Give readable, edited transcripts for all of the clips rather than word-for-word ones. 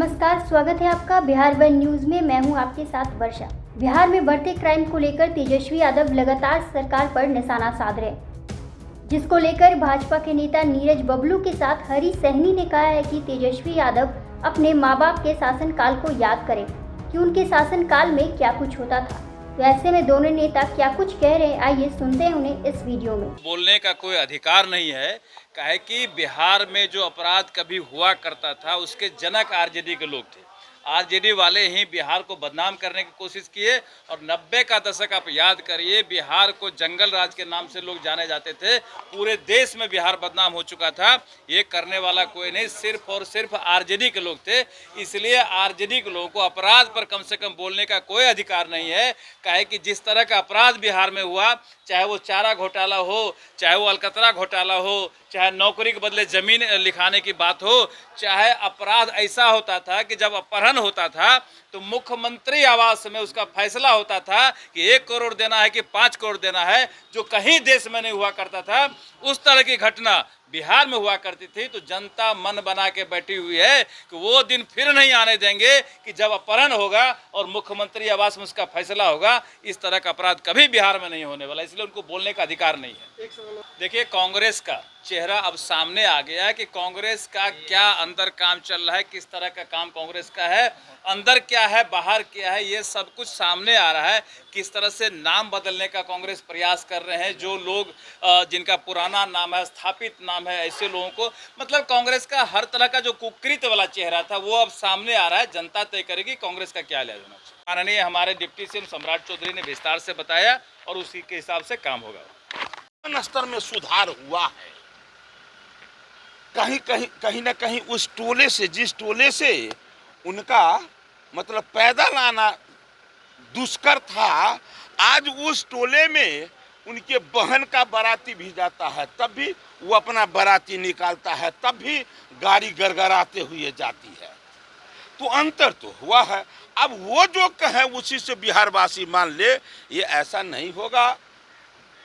नमस्कार, स्वागत है आपका बिहार वन न्यूज में। मैं हूं आपके साथ वर्षा। बिहार में बढ़ते क्राइम को लेकर तेजस्वी यादव लगातार सरकार पर निशाना साध रहे, जिसको लेकर भाजपा के नेता नीरज बबलू के साथ हरी सहनी ने कहा है कि तेजस्वी यादव अपने माँ बाप के शासनकाल को याद करें कि उनके शासनकाल में क्या कुछ होता था। तो ऐसे में दोनों नेता क्या कुछ कह रहे हैं, आइए सुनते हैं उन्हें इस वीडियो में। बोलने का कोई अधिकार नहीं है, काहे कि बिहार में जो अपराध कभी हुआ करता था उसके जनक आरजेडी के लोग थे। आरजेडी वाले ही बिहार को बदनाम करने की कोशिश किए और 90 का दशक आप याद करिए, बिहार को जंगल राज के नाम से लोग जाने जाते थे। पूरे देश में बिहार बदनाम हो चुका था। ये करने वाला कोई नहीं, सिर्फ और सिर्फ आरजेडी के लोग थे। इसलिए आरजेडी के लोगों को अपराध पर कम से कम बोलने का कोई अधिकार नहीं है। काहे कि जिस तरह का अपराध बिहार में हुआ, चाहे वो चारा घोटाला हो, चाहे वो अलकतरा घोटाला हो, चाहे नौकरी के बदले जमीन लिखाने की बात हो, चाहे अपराध ऐसा होता था कि जब अपहरण होता था तो मुख्यमंत्री आवास में उसका फैसला होता था कि 1 करोड़ देना है कि 5 करोड़ देना है, जो कहीं देश में नहीं हुआ करता था। उस तरह की घटना बिहार में हुआ करती थी। तो जनता मन बना के बैठी हुई है कि वो दिन फिर नहीं आने देंगे कि जब अपहरण होगा और मुख्यमंत्री आवास में उसका फैसला होगा। इस तरह का अपराध कभी बिहार में नहीं होने वाला, इसलिए उनको बोलने का अधिकार नहीं है। देखिए, कांग्रेस का चेहरा अब सामने आ गया है कि कांग्रेस का क्या अंदर काम चल रहा है, किस तरह का काम कांग्रेस का है, अंदर क्या है बाहर क्या है, ये सब कुछ सामने आ रहा है। किस तरह से नाम बदलने का कांग्रेस प्रयास कर रहे हैं, जो लोग जिनका पुराना नाम है, स्थापित नाम है, ऐसे लोगों को, मतलब कांग्रेस का हर तरह का जो कुकृत्य वाला चेहरा था वो अब सामने आ रहा है। जनता तय करेगी कांग्रेस का क्या लिहाज होना चाहिए। माननीय हमारे डिप्टी सीएम सम्राट चौधरी ने विस्तार से बताया और उसी के हिसाब से काम होगा। स्तर में सुधार हुआ है। कहीं ना कहीं उस टोले से, जिस टोले से उनका मतलब पैदा लाना दुष्कर था, आज उस टोले में उनके बहन का बाराती भी जाता है, तब भी वो अपना बाराती निकालता है, तब भी गाड़ी गड़गड़ाते हुए जाती है। तो अंतर तो हुआ है। अब वो जो कहे उसी से बिहारवासी मान ले, ये ऐसा नहीं होगा।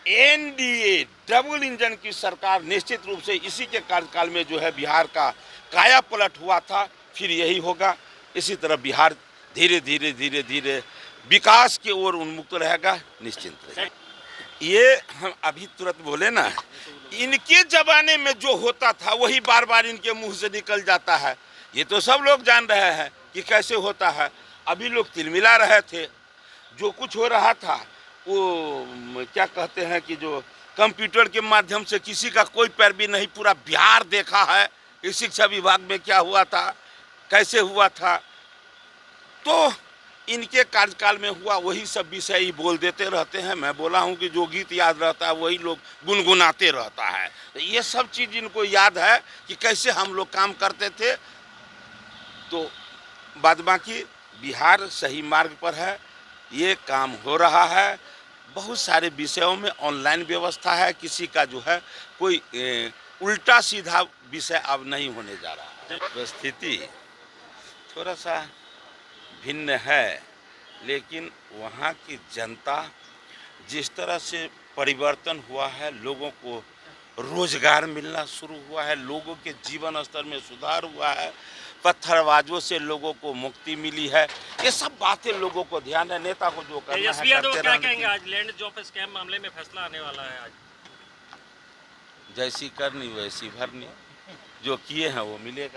एनडीए डबल इंजन की सरकार निश्चित रूप से इसी के कार्यकाल में जो है बिहार का काया पलट हुआ था, फिर यही होगा। इसी तरह बिहार धीरे धीरे धीरे धीरे विकास की ओर उन्मुक्त रहेगा, निश्चिंत रहेगा। ये हम अभी तुरंत बोले ना, इनके जमाने में जो होता था वही बार बार इनके मुंह से निकल जाता है। ये तो सब लोग जान रहे हैं कि कैसे होता है। अभी लोग तिलमिला रहे थे, जो कुछ हो रहा था वो क्या कहते हैं कि जो कंप्यूटर के माध्यम से किसी का कोई पैरवी नहीं, पूरा बिहार देखा है इस शिक्षा विभाग में क्या हुआ था, कैसे हुआ था। तो इनके कार्यकाल में हुआ वही सब विषय ही बोल देते रहते हैं। मैं बोला हूं कि जो गीत याद रहता है वही लोग गुनगुनाते रहता है। तो ये सब चीज़ इनको याद है कि कैसे हम लोग काम करते थे। तो बाद बाकी बिहार सही मार्ग पर है, ये काम हो रहा है। बहुत सारे विषयों में ऑनलाइन व्यवस्था है, किसी का जो है कोई उल्टा सीधा विषय अब नहीं होने जा रहा है। स्थिति थोड़ा सा भिन्न है, लेकिन वहाँ की जनता जिस तरह से परिवर्तन हुआ है, लोगों को रोजगार मिलना शुरू हुआ है, लोगों के जीवन स्तर में सुधार हुआ है, पत्थरबाजों से लोगों को मुक्ति मिली है, ये सब बातें लोगों को ध्यान है। नेता को जो करना है करते क्या कहेंगे? आज लैंड जॉब स्कैम मामले में फैसला आने वाला है। आज जैसी करनी वैसी भरनी, जो किए हैं वो मिलेगा।